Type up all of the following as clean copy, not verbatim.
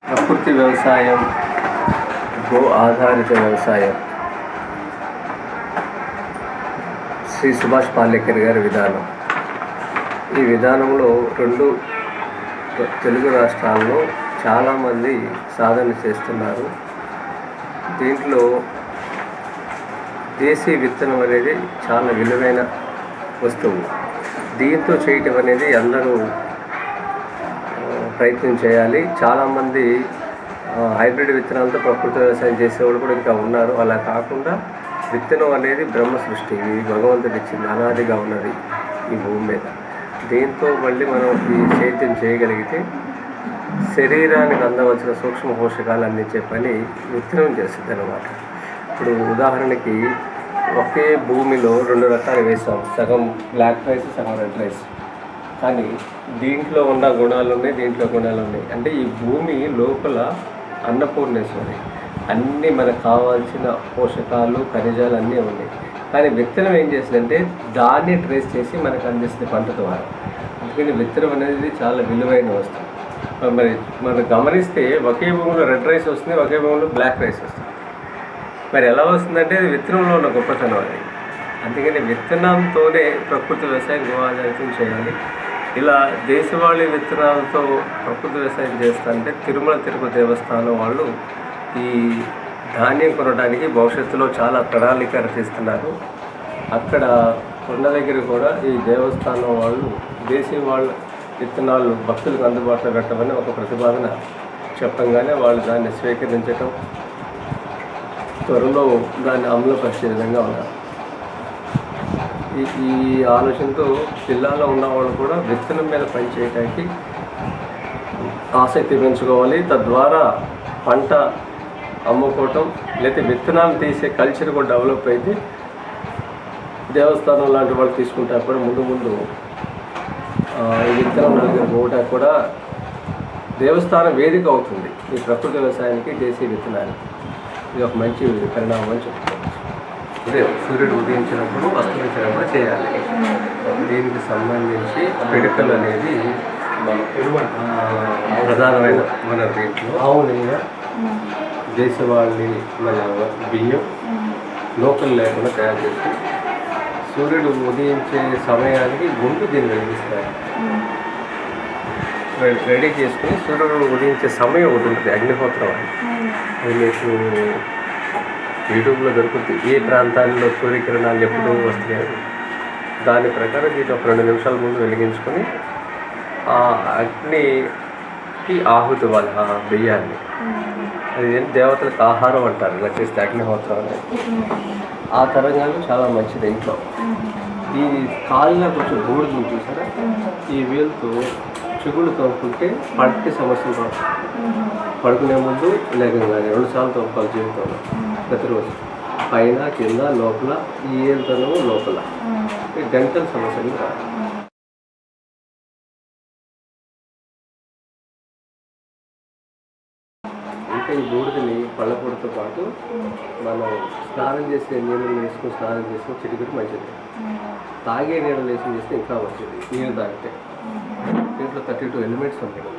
ప్రకృతి వ్యవసాయం, గో ఆధారిత వ్యవసాయం, శ్రీ సుభాష్ పాలేకర్ గారి విధానం. ఈ విధానంలో రెండు తెలుగు రాష్ట్రాల్లో చాలామంది సాధన చేస్తున్నారు. దీంట్లో దేశీ విత్తనం అనేది చాలా విలువైన వస్తువు. దీంతో చేయటం అనేది అందరూ ప్రయత్నం చేయాలి. చాలామంది హైబ్రిడ్ విత్తనాలతో ప్రకృతి వ్యవసాయం చేసేవాళ్ళు కూడా ఇంకా ఉన్నారు. అలా కాకుండా విత్తనం అనేది బ్రహ్మ సృష్టి, భగవంతుడు ఇచ్చింది, అనాదిగా ఉన్నది ఈ భూమి మీద. దీంతో మళ్ళీ మనం ఈ సేద్యం చేయగలిగితే శరీరానికి అందవలసిన సూక్ష్మ పోషకాలు అందించే పని విత్తనం చేస్తుంది అన్నమాట. ఇప్పుడు ఉదాహరణకి ఒకే భూమిలో రెండు రకాలు వేసాం, సగం బ్లాక్ రైస్, సగం రెడ్ రైస్. కానీ దీంట్లో ఉన్న గుణాలు ఉన్నాయి, దీంట్లో గుణాలు ఉన్నాయి. అంటే ఈ భూమి లోపల అన్నపూర్ణేశ్వరి, అన్నీ మనకు కావాల్సిన పోషకాలు, ఖనిజాలు అన్నీ ఉన్నాయి. కానీ విత్తనం ఏం చేస్తుందంటే దాన్ని ట్రేస్ చేసి మనకు అందిస్తుంది పంట ద్వారా. అందుకని విత్తనం అనేది చాలా విలువైన వస్తువు. మరి మనం గమనిస్తే ఒకే భూమిలో రెడ్ రైస్ వస్తుంది, ఒకే భూమిలో బ్లాక్ రైస్ వస్తుంది. మరి ఎలా వస్తుందంటే అది విత్తనంలో ఉన్న గొప్పతనం అది. అందుకని విత్తనంతోనే ప్రకృతి వ్యవసాయం, గో ఆధారితం చేయాలి. ఇలా దేశవాళీ విత్తనాలతో ప్రకృతి వ్యవసాయం చేస్తారంటే తిరుమల తిరుపతి దేవస్థానం వాళ్ళు ఈ ధాన్యం కొనడానికి భవిష్యత్తులో చాలా ప్రణాళిక రచిస్తున్నారు. అక్కడ కొండ దగ్గర కూడా ఈ దేవస్థానం వాళ్ళు దేశీ వాళ్ళ విత్తనాలు భక్తులకు అందుబాటులో పెట్టమని ఒక ప్రతిపాదన చెప్పంగానే వాళ్ళు దాన్ని స్వీకరించటం, త్వరలో దాన్ని అమలుపరిచే విధంగా ఉన్నారు. ఈ ఆలోచనతో జిల్లాలో ఉన్నవాళ్ళు కూడా విత్తనం మీద పనిచేయడానికి ఆసక్తి పెంచుకోవాలి. తద్వారా పంట అమ్ముకోవటం, లేకపోతే విత్తనాలు తీసే కల్చర్ కూడా డెవలప్ అయితే దేవస్థానం లాంటి వాళ్ళు తీసుకుంటారు కూడా ముందు ఈ విత్తనం దగ్గర పోవడానికి కూడా దేవస్థానం వేదిక అవుతుంది ఈ ప్రకృతి వ్యవసాయానికి, దేశీ విత్తనానికి. ఇది ఒక మంచి పరిణామం అని చెప్తాను. అదే సూర్యుడు ఉదయించినప్పుడు, అస్తమించినప్పుడు చేయాలి. దీనికి సంబంధించి పిడకలు అనేది ప్రధానమైన మన రేట్లో ఆవునయ్య, దేశవాళీ మన బియ్యం లోకల్ లేకుండా తయారు చేసి సూర్యుడు ఉదయించే సమయానికి గుండు దీన్ని వెలిగిస్తారు. రెడీ చేసుకుని సూర్యుడు ఉదయించే సమయం ఒకటి ఉంటుంది, అగ్నిహోత్రం అని. అది మీకు యూట్యూబ్లో దొరుకుతుంది. ఏ ప్రాంతాల్లో సూర్యకిరణాలు ఎప్పుడు వస్తున్నాయి దాని ప్రకారం దీన్ని ఒక 2 నిమిషాల ముందు వెలిగించుకొని ఆ అగ్నికి ఆహుతి ఇవ్వాలి. ఆ బియ్యాన్ని అది దేవతలకు ఆహారం అంటారు. ఇలా చేస్తే అగ్నిహోత్రం అనేది ఆ తరంగాలు చాలా మంచిది. ఇంట్లో ఈ కాళ్ళ కొంచెం బూడిద చూసారా, ఈ వీలుతో చిగుళ్ళు తోముకుంటే పంటి సమస్యలు రావు. పడుకునే ముందు లేకంగానే 2 సార్లు తోముకోవాలి జీవితంలో ప్రతిరోజు. పైన, కింద, లోపల, ఈ ఏళ్ళతోనూ లోపల డెంటల్ సమస్యలు రావు. ఇంకా ఈ బూడిదని పళ్ళపొడితో పాటు మనం స్నానం చేసే నీళ్ళు వేసుకుని స్నానం చేసుకుని చిటికెట్టు మంచిది. తాగే నీళ్ళు వేసి చేస్తే ఇంకా మంచిది. నీళ్ళు తాగితే దీంట్లో 32 ఎలిమెంట్స్ ఉంటాయి.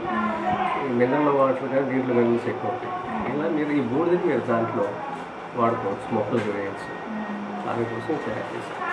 ఈ మినరల్ వాటర్ కానీ దీంట్లో మినరల్స్ ఎక్కువ ఉంటాయి. ఇలా మీరు ఈ బూడిదని మీరు దాంట్లో వాడుకోవచ్చు, మొక్కలకు వేయచ్చు. దానికోసం తయారు చేస్తారు.